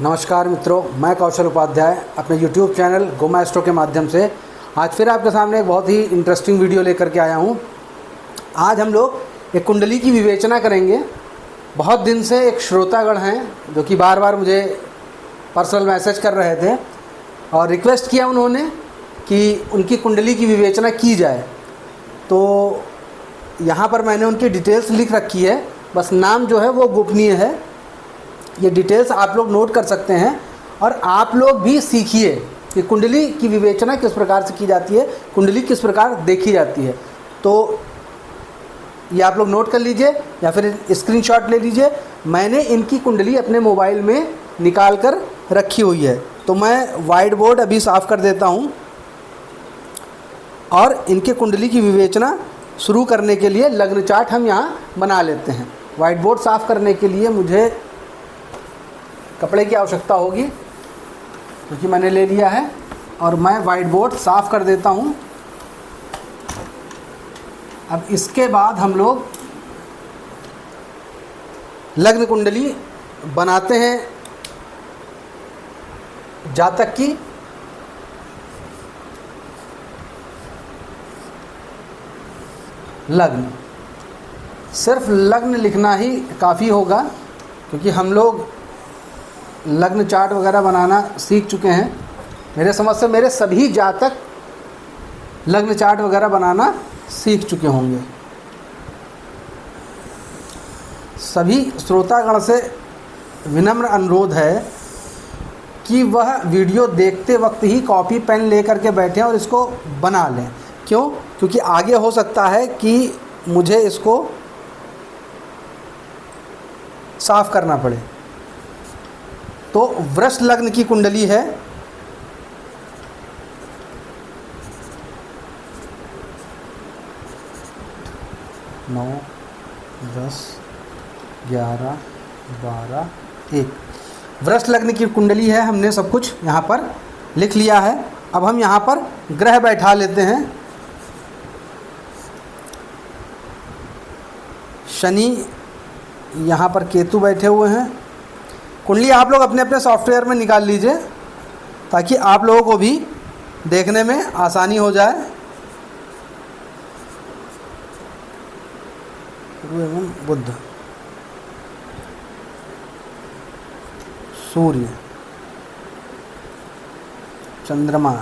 नमस्कार मित्रों, मैं कौशल उपाध्याय अपने YouTube चैनल गोमा एस्ट्रो के माध्यम से आज फिर आपके सामने एक बहुत ही इंटरेस्टिंग वीडियो लेकर के आया हूं। आज हम लोग एक कुंडली की विवेचना करेंगे। बहुत दिन से एक श्रोतागण हैं जो कि बार बार मुझे पर्सनल मैसेज कर रहे थे और रिक्वेस्ट किया उन्होंने कि उनकी कुंडली की विवेचना की जाए। तो यहाँ पर मैंने उनकी डिटेल्स लिख रखी है, बस नाम जो है वो गोपनीय है। ये डिटेल्स आप लोग नोट कर सकते हैं और आप लोग भी सीखिए कि कुंडली की विवेचना किस प्रकार से की जाती है, कुंडली किस प्रकार देखी जाती है। तो ये आप लोग नोट कर लीजिए या फिर स्क्रीनशॉट ले लीजिए। मैंने इनकी कुंडली अपने मोबाइल में निकाल कर रखी हुई है। तो मैं वाइट बोर्ड अभी साफ़ कर देता हूँ और इनके कुंडली की विवेचना शुरू करने के लिए लग्न चार्ट हम यहाँ बना लेते हैं। वाइट बोर्ड साफ़ करने के लिए मुझे कपड़े की आवश्यकता होगी क्योंकि मैंने ले लिया है और मैं वाइट बोर्ड साफ़ कर देता हूँ। अब इसके बाद हम लोग लग्न कुंडली बनाते हैं जातक की। लग्न, सिर्फ लग्न लिखना ही काफ़ी होगा क्योंकि हम लोग लग्न चार्ट वगैरह बनाना सीख चुके हैं। मेरे समझ से मेरे सभी जातक लग्न चार्ट वगैरह बनाना सीख चुके होंगे। सभी श्रोतागण से विनम्र अनुरोध है कि वह वीडियो देखते वक्त ही कॉपी पेन लेकर के बैठें और इसको बना लें। क्यों? क्योंकि आगे हो सकता है कि मुझे इसको साफ करना पड़े। तो वृष लग्न की कुंडली है। नौ, 10, 11, 12, 1 वृष लग्न की कुंडली है। हमने सब कुछ यहाँ पर लिख लिया है। अब हम यहाँ पर ग्रह बैठा लेते हैं। शनि, यहाँ पर केतु बैठे हुए हैं। कुंडली आप लोग अपने अपने सॉफ्टवेयर में निकाल लीजिए ताकि आप लोगों को भी देखने में आसानी हो जाए। गुरु एवं बुध, सूर्य, चंद्रमा,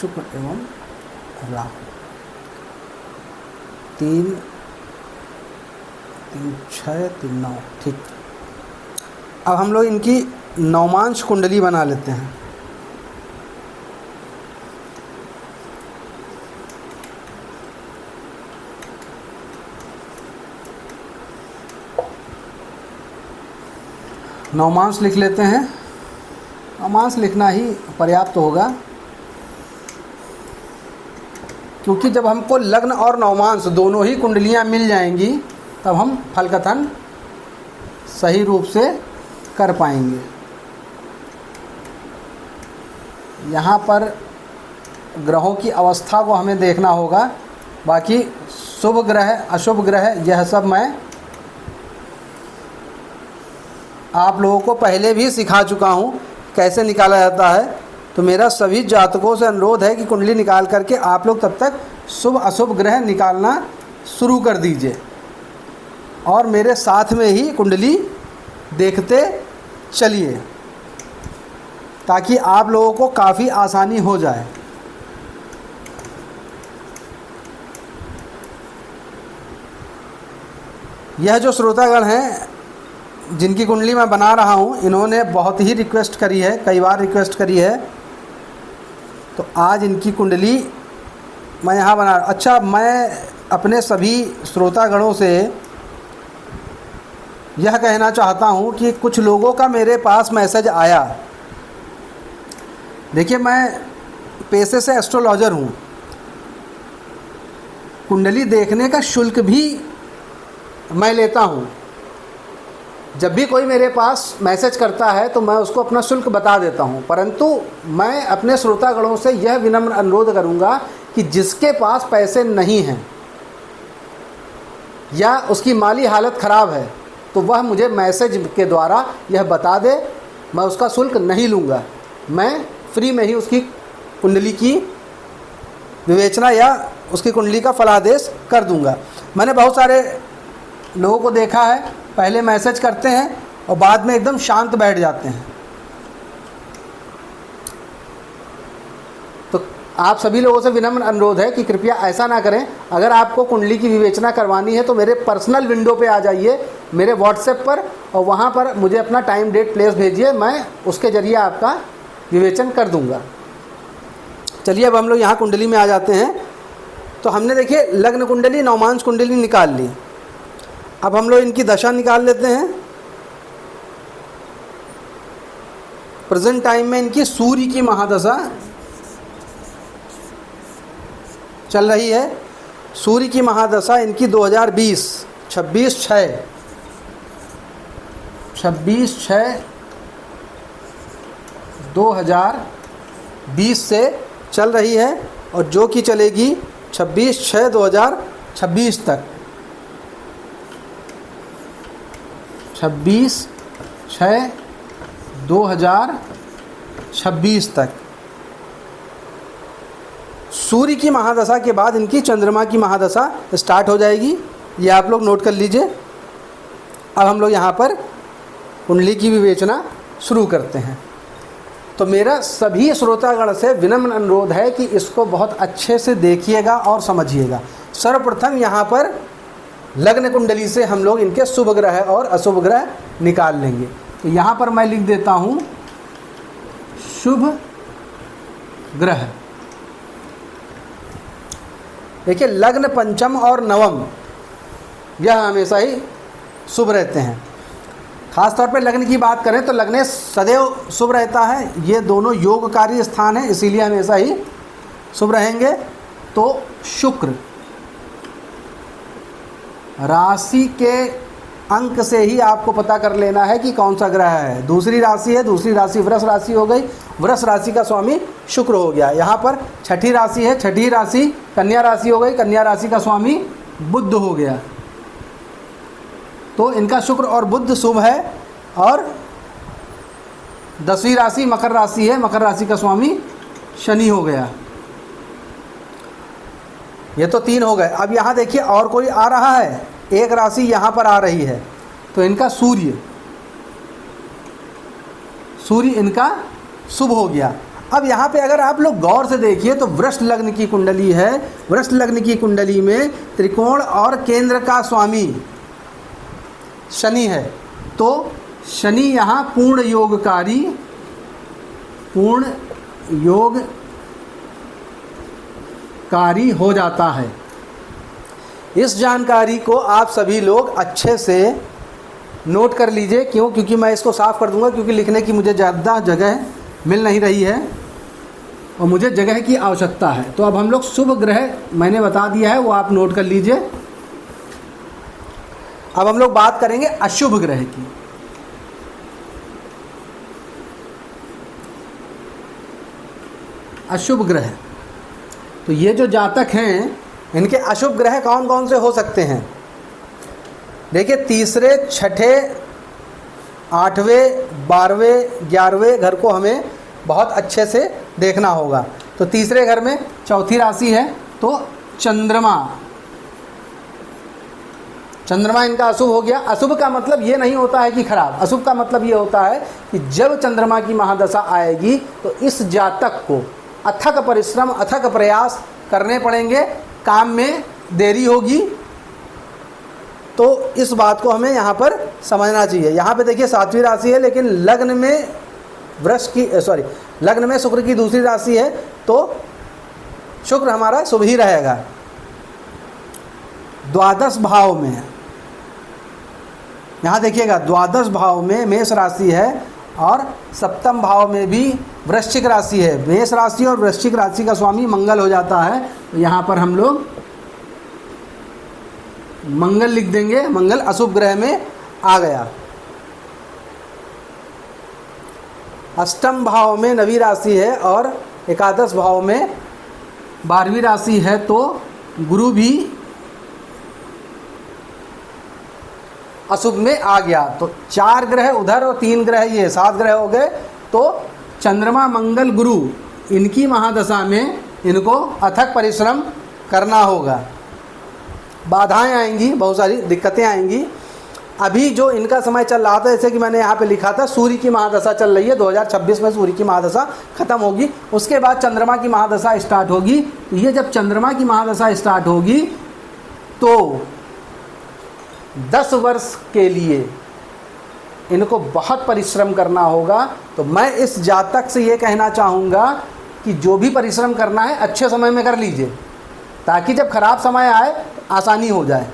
शुक्र एवं राहु, 3, 6, 3, 9। ठीक। अब हम लोग इनकी नवमांश कुंडली बना लेते हैं। नवमांश लिख लेते हैं। नवमांश लिखना ही पर्याप्त होगा क्योंकि जब हमको लग्न और नवमांश दोनों ही कुंडलियां मिल जाएंगी तब हम फलकथन सही रूप से कर पाएंगे। यहाँ पर ग्रहों की अवस्था को हमें देखना होगा। बाकी शुभ ग्रह अशुभ ग्रह यह सब मैं आप लोगों को पहले भी सिखा चुका हूँ कैसे निकाला जाता है। तो मेरा सभी जातकों से अनुरोध है कि कुंडली निकाल करके आप लोग तब तक शुभ अशुभ ग्रह निकालना शुरू कर दीजिए और मेरे साथ में ही कुंडली देखते चलिए ताकि आप लोगों को काफ़ी आसानी हो जाए। यह जो श्रोतागण हैं जिनकी कुंडली मैं बना रहा हूँ, इन्होंने बहुत ही रिक्वेस्ट करी है, कई बार रिक्वेस्ट करी है। तो आज इनकी कुंडली मैं यहाँ बना। अच्छा, मैं अपने सभी श्रोतागणों से यह कहना चाहता हूँ कि कुछ लोगों का मेरे पास मैसेज आया। देखिए, मैं पेशे से एस्ट्रोलॉजर हूँ। कुंडली देखने का शुल्क भी मैं लेता हूँ। जब भी कोई मेरे पास मैसेज करता है तो मैं उसको अपना शुल्क बता देता हूँ, परंतु मैं अपने श्रोतागणों से यह विनम्र अनुरोध करूँगा कि जिसके पास पैसे नहीं हैं या उसकी माली हालत ख़राब है तो वह मुझे मैसेज के द्वारा यह बता दे, मैं उसका शुल्क नहीं लूँगा। मैं फ्री में ही उसकी कुंडली की विवेचना या उसकी कुंडली का फलादेश कर दूँगा। मैंने बहुत सारे लोगों को देखा है, पहले मैसेज करते हैं और बाद में एकदम शांत बैठ जाते हैं। तो आप सभी लोगों से विनम्र अनुरोध है कि कृपया ऐसा ना करें। अगर आपको कुंडली की विवेचना करवानी है तो मेरे पर्सनल विंडो पे आ जाइए, मेरे व्हाट्सएप पर, और वहाँ पर मुझे अपना टाइम डेट प्लेस भेजिए, मैं उसके ज़रिए आपका विवेचन कर दूँगा। चलिए अब हम लोग यहाँ कुंडली में आ जाते हैं। तो हमने देखिए लग्न कुंडली, नवमांश कुंडली निकाल ली। अब हम लोग इनकी दशा निकाल लेते हैं। प्रेजेंट टाइम में इनकी सूर्य की महादशा चल रही है। सूर्य की महादशा इनकी 2020 26/6/2020 से चल रही है और जो कि चलेगी 26/6/2026 तक। 26/6/2026 तक। सूर्य की महादशा के बाद इनकी चंद्रमा की महादशा स्टार्ट हो जाएगी, ये आप लोग नोट कर लीजिए। अब हम लोग यहाँ पर कुंडली की विवेचना शुरू करते हैं। तो मेरा सभी श्रोतागण से विनम्र अनुरोध है कि इसको बहुत अच्छे से देखिएगा और समझिएगा। सर्वप्रथम यहाँ पर लग्न कुंडली से हम लोग इनके शुभ ग्रह और अशुभ ग्रह निकाल लेंगे। तो यहाँ पर मैं लिख देता हूँ शुभ ग्रह। देखिए लग्न, पंचम और नवम यह हमेशा ही शुभ रहते हैं। खास तौर पे लग्न की बात करें तो लग्न सदैव शुभ रहता है। ये दोनों योगकारी स्थान है, इसीलिए हमेशा ही शुभ रहेंगे। तो शुक्र राशि के अंक से ही आपको पता कर लेना है कि कौन सा ग्रह है। दूसरी राशि है, दूसरी राशि वृष राशि हो गई, वृष राशि का स्वामी शुक्र हो गया। यहाँ पर छठी राशि है, छठी राशि कन्या राशि हो गई, कन्या राशि का स्वामी बुध हो गया। तो इनका शुक्र और बुध शुभ है। और 10वीं राशि मकर राशि है, मकर राशि का स्वामी शनि हो गया। ये तो 3 हो गए। अब यहाँ देखिए और कोई आ रहा है, एक राशि यहाँ पर आ रही है, तो इनका सूर्य इनका शुभ हो गया। अब यहाँ पे अगर आप लोग गौर से देखिए तो वृष लग्न की कुंडली है। वृष लग्न की कुंडली में त्रिकोण और केंद्र का स्वामी शनि है। तो शनि यहाँ पूर्ण योगकारी हो जाता है। इस जानकारी को आप सभी लोग अच्छे से नोट कर लीजिए। क्यों? क्योंकि मैं इसको साफ़ कर दूंगा, क्योंकि लिखने की मुझे ज़्यादा जगह मिल नहीं रही है और मुझे जगह की आवश्यकता है। तो अब हम लोग शुभ ग्रह मैंने बता दिया है, वो आप नोट कर लीजिए। अब हम लोग बात करेंगे अशुभ ग्रह की। अशुभ ग्रह, तो ये जो जातक हैं इनके अशुभ ग्रह कौन कौन से हो सकते हैं? देखिए तीसरे, छठे, 8वें, 12वें, 11वें घर को हमें बहुत अच्छे से देखना होगा। तो तीसरे घर में चौथी राशि है, तो चंद्रमा इनका अशुभ हो गया। अशुभ का मतलब ये नहीं होता है कि खराब, अशुभ का मतलब ये होता है कि जब चंद्रमा की महादशा आएगी तो इस जातक को अथक परिश्रम, अथक प्रयास करने पड़ेंगे, काम में देरी होगी। तो इस बात को हमें यहाँ पर समझना चाहिए। यहाँ पे देखिए 7वीं राशि है, लेकिन लग्न में लग्न में शुक्र की दूसरी राशि है, तो शुक्र हमारा शुभ ही रहेगा। द्वादश भाव में यहाँ देखिएगा, द्वादश भाव में मेष राशि है और सप्तम भाव में भी वृश्चिक राशि है। मेष राशि और वृश्चिक राशि का स्वामी मंगल हो जाता है। तो यहाँ पर हम लोग मंगल लिख देंगे, मंगल अशुभ ग्रह में आ गया। अष्टम भाव में 9वीं राशि है और एकादश भाव में 12वीं राशि है, तो गुरु भी अशुभ में आ गया। तो 4 ग्रह उधर और 3 ग्रह ये, 7 ग्रह हो गए। तो चंद्रमा मंगल गुरु इनकी महादशा में इनको अथक परिश्रम करना होगा। बाधाएं आएंगी, बहुत सारी दिक्कतें आएंगी। अभी जो इनका समय चल रहा था, जैसे कि मैंने यहाँ पे लिखा था, सूर्य की महादशा चल रही है। 2026 में सूर्य की महादशा खत्म होगी, उसके बाद चंद्रमा की महादशा स्टार्ट होगी। तो ये जब चंद्रमा की महादशा स्टार्ट होगी तो 10 वर्ष के लिए इनको बहुत परिश्रम करना होगा। तो मैं इस जातक से ये कहना चाहूँगा कि जो भी परिश्रम करना है अच्छे समय में कर लीजिए, ताकि जब खराब समय आए तो आसानी हो जाए।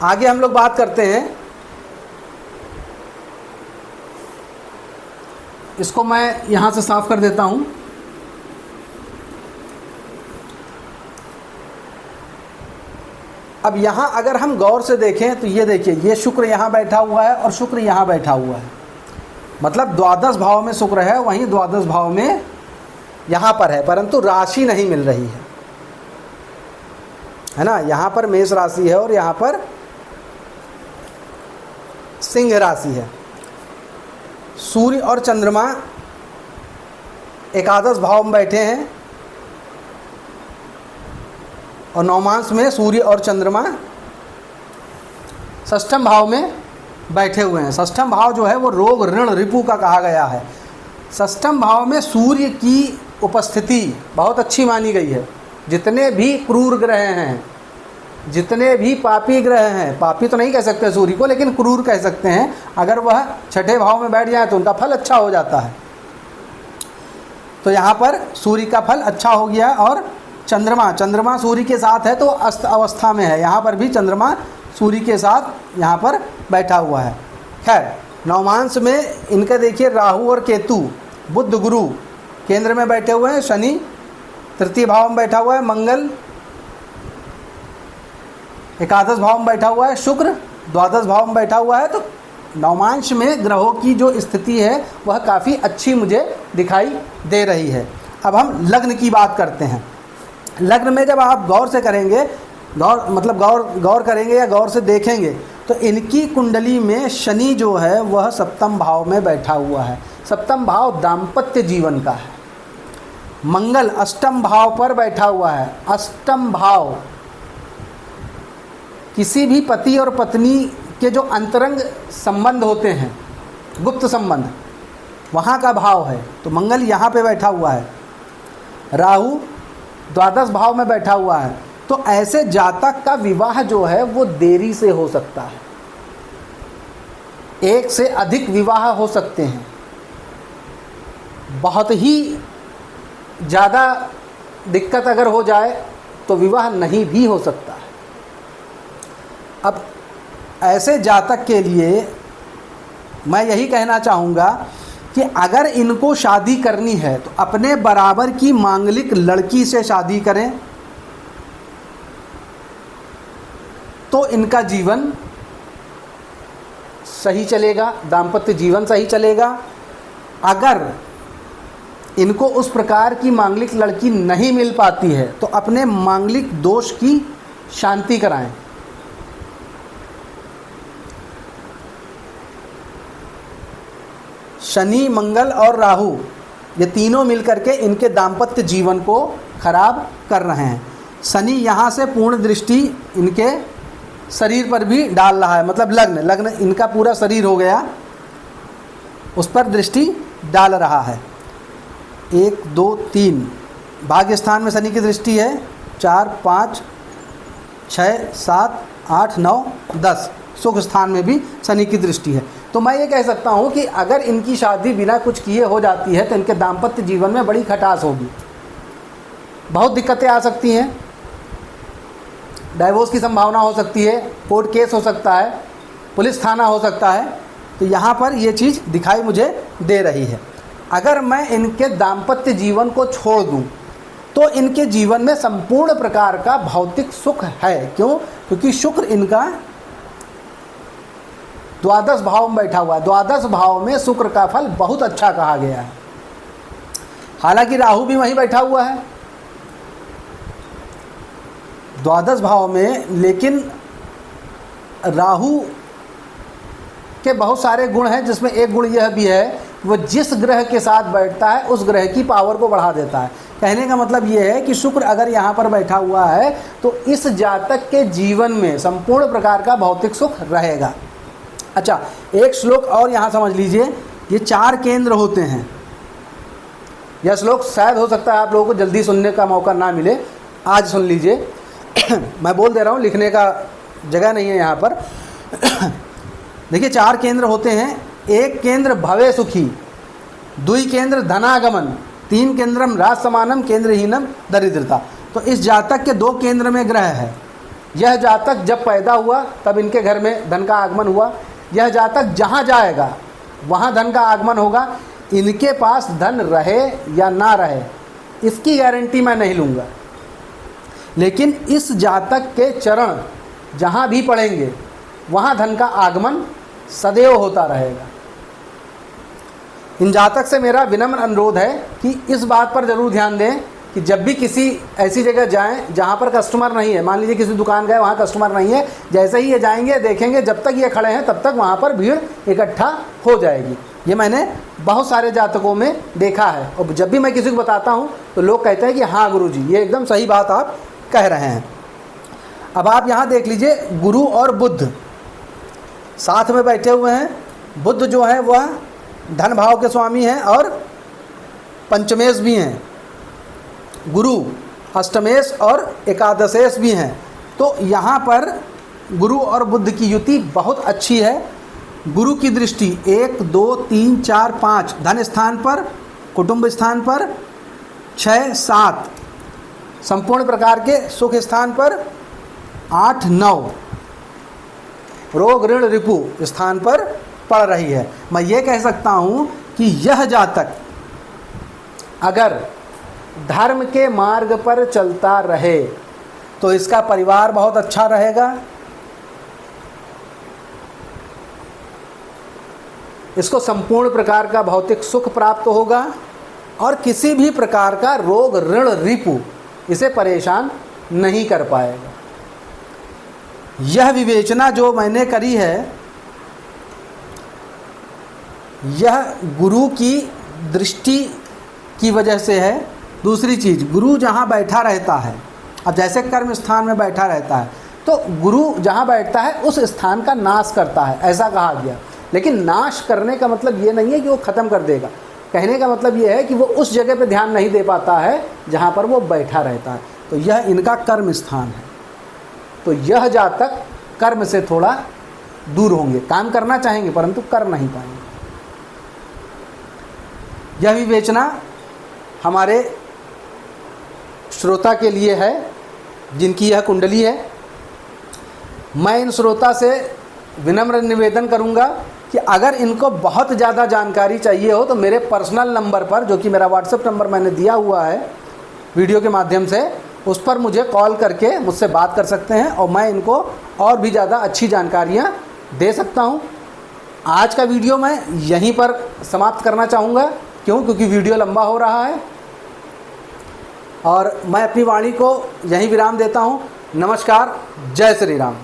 आगे हम लोग बात करते हैं, इसको मैं यहाँ से साफ कर देता हूँ। अब यहाँ अगर हम गौर से देखें तो ये देखिए, ये शुक्र यहाँ बैठा हुआ है और शुक्र यहाँ बैठा हुआ है, मतलब द्वादश भाव में शुक्र है, वहीं द्वादश भाव में यहाँ पर है, परंतु राशि नहीं मिल रही है ना। यहाँ पर मेष राशि है और यहाँ पर सिंह राशि है। सूर्य और चंद्रमा एकादश भाव में बैठे हैं और नवमांश में सूर्य और चंद्रमा षष्ठम भाव में बैठे हुए हैं। षष्ठम भाव जो है वो रोग ऋण रिपु का कहा गया है। षष्ठम भाव में सूर्य की उपस्थिति बहुत अच्छी मानी गई है। जितने भी क्रूर ग्रह हैं, जितने भी पापी ग्रह हैं, पापी तो नहीं कह सकते सूर्य को, लेकिन क्रूर कह सकते हैं, अगर वह छठे भाव में बैठ जाए तो उनका फल अच्छा हो जाता है। तो यहाँ पर सूर्य का फल अच्छा हो गया और चंद्रमा सूर्य के साथ है तो अस्त अवस्था में है। यहाँ पर भी चंद्रमा सूर्य के साथ यहाँ पर बैठा हुआ है। खैर, नवमांश में इनका देखिए राहु और केतु, बुध गुरु केंद्र में बैठे हुए हैं, शनि तृतीय भाव में बैठा हुआ है, मंगल एकादश भाव में बैठा हुआ है, शुक्र द्वादश भाव में बैठा हुआ है। तो नवमांश में ग्रहों की जो स्थिति है वह काफ़ी अच्छी मुझे दिखाई दे रही है। अब हम लग्न की बात करते हैं। लग्न में जब आप गौर से करेंगे, गौर करेंगे या गौर से देखेंगे तो इनकी कुंडली में शनि जो है वह सप्तम भाव में बैठा हुआ है। सप्तम भाव दाम्पत्य जीवन का है। मंगल अष्टम भाव पर बैठा हुआ है। अष्टम भाव किसी भी पति और पत्नी के जो अंतरंग संबंध होते हैं, गुप्त संबंध, वहाँ का भाव है। तो मंगल यहाँ पे बैठा हुआ है। राहु द्वादश भाव में बैठा हुआ है। तो ऐसे जातक का विवाह जो है वो देरी से हो सकता है। एक से अधिक विवाह हो सकते हैं। बहुत ही ज़्यादा दिक्कत अगर हो जाए तो विवाह नहीं भी हो सकता है। अब ऐसे जातक के लिए मैं यही कहना चाहूँगा कि अगर इनको शादी करनी है तो अपने बराबर की मांगलिक लड़की से शादी करें तो इनका जीवन सही चलेगा, दाम्पत्य जीवन सही चलेगा। अगर इनको उस प्रकार की मांगलिक लड़की नहीं मिल पाती है तो अपने मांगलिक दोष की शांति कराएं। शनि, मंगल और राहु ये तीनों मिलकर के इनके दाम्पत्य जीवन को खराब कर रहे हैं। शनि यहाँ से पूर्ण दृष्टि इनके शरीर पर भी डाल रहा है, मतलब लग्न इनका पूरा शरीर हो गया, उस पर दृष्टि डाल रहा है। 1 2 3 भाग्य स्थान में शनि की दृष्टि है। 4 5 6 7 8 9 10 सुख स्थान में भी शनि की दृष्टि है। तो मैं ये कह सकता हूँ कि अगर इनकी शादी बिना कुछ किए हो जाती है तो इनके दाम्पत्य जीवन में बड़ी खटास होगी, बहुत दिक्कतें आ सकती हैं, डाइवोर्स की संभावना हो सकती है, कोर्ट केस हो सकता है, पुलिस थाना हो सकता है। तो यहाँ पर ये चीज़ दिखाई मुझे दे रही है। अगर मैं इनके दाम्पत्य जीवन को छोड़ दूँ तो इनके जीवन में संपूर्ण प्रकार का भौतिक सुख है। क्यों? क्योंकि शुक्र इनका द्वादश भाव में बैठा हुआ है। द्वादश भाव में शुक्र का फल बहुत अच्छा कहा गया है। हालांकि राहु भी वहीं बैठा हुआ है द्वादश भाव में, लेकिन राहु के बहुत सारे गुण हैं, जिसमें एक गुण यह भी है वो जिस ग्रह के साथ बैठता है उस ग्रह की पावर को बढ़ा देता है। कहने का मतलब ये है कि शुक्र अगर यहाँ पर बैठा हुआ है तो इस जातक के जीवन में संपूर्ण प्रकार का भौतिक सुख रहेगा। अच्छा, एक श्लोक और यहाँ समझ लीजिए। ये 4 केंद्र होते हैं। यह श्लोक शायद हो सकता है आप लोगों को जल्दी सुनने का मौका ना मिले, आज सुन लीजिए। मैं बोल दे रहा हूँ, लिखने का जगह नहीं है यहाँ पर। देखिए 4 केंद्र होते हैं। 1 केंद्र भवे सुखी, 2 केंद्र धनागमन, 3 केंद्रम राज समानम, केंद्रहीनम दरिद्रता। तो इस जातक के 2 केंद्र में ग्रह है। यह जातक जब पैदा हुआ तब इनके घर में धन का आगमन हुआ। यह जातक जहाँ जाएगा वहाँ धन का आगमन होगा। इनके पास धन रहे या ना रहे इसकी गारंटी मैं नहीं लूँगा, लेकिन इस जातक के चरण जहाँ भी पड़ेंगे वहाँ धन का आगमन सदैव होता रहेगा। इन जातक से मेरा विनम्र अनुरोध है कि इस बात पर ज़रूर ध्यान दें कि जब भी किसी ऐसी जगह जाएं जहाँ पर कस्टमर नहीं है, मान लीजिए किसी दुकान गए वहाँ कस्टमर नहीं है, जैसे ही ये जाएंगे देखेंगे जब तक ये खड़े हैं तब तक वहाँ पर भीड़ इकट्ठा हो जाएगी। ये मैंने बहुत सारे जातकों में देखा है और जब भी मैं किसी को बताता हूँ तो लोग कहते हैं कि हाँ गुरुजी, ये एकदम सही बात आप कह रहे हैं। अब आप यहाँ देख लीजिए, गुरु और बुध साथ में बैठे हुए हैं। बुध जो है वह धन भाव के स्वामी हैं और पंचमेश भी हैं। गुरु अष्टमेश और एकादशेश भी हैं। तो यहाँ पर गुरु और बुध की युति बहुत अच्छी है। गुरु की दृष्टि 1 2 3 4 5 धन स्थान पर, कुटुंब स्थान पर, 6 7 संपूर्ण प्रकार के सुख स्थान पर, 8 9 रोग ऋण रिपु स्थान पर पड़ रही है। मैं ये कह सकता हूँ कि यह जातक अगर धर्म के मार्ग पर चलता रहे तो इसका परिवार बहुत अच्छा रहेगा, इसको संपूर्ण प्रकार का भौतिक सुख प्राप्त होगा और किसी भी प्रकार का रोग ऋण रिपु इसे परेशान नहीं कर पाएगा। यह विवेचना जो मैंने करी है यह गुरु की दृष्टि की वजह से है। दूसरी चीज़, गुरु जहाँ बैठा रहता है, अब जैसे कर्म स्थान में बैठा रहता है तो गुरु जहाँ बैठता है उस स्थान का नाश करता है, ऐसा कहा गया। लेकिन नाश करने का मतलब ये नहीं है कि वो ख़त्म कर देगा। कहने का मतलब ये है कि वो उस जगह पे ध्यान नहीं दे पाता है जहाँ पर वो बैठा रहता है। तो यह इनका कर्म स्थान है। तो यह जातक कर्म से थोड़ा दूर होंगे, काम करना चाहेंगे परंतु कर नहीं पाएंगे। यह विवेचना हमारे श्रोता के लिए है जिनकी यह कुंडली है। मैं इन श्रोता से विनम्र निवेदन करूंगा कि अगर इनको बहुत ज़्यादा जानकारी चाहिए हो तो मेरे पर्सनल नंबर पर, जो कि मेरा व्हाट्सएप नंबर मैंने दिया हुआ है वीडियो के माध्यम से, उस पर मुझे कॉल करके मुझसे बात कर सकते हैं और मैं इनको और भी ज़्यादा अच्छी जानकारियाँ दे सकता हूँ। आज का वीडियो मैं यहीं पर समाप्त करना चाहूँगा। क्योंकि वीडियो लंबा हो रहा है और मैं अपनी वाणी को यहीं विराम देता हूँ। नमस्कार, जय श्री राम।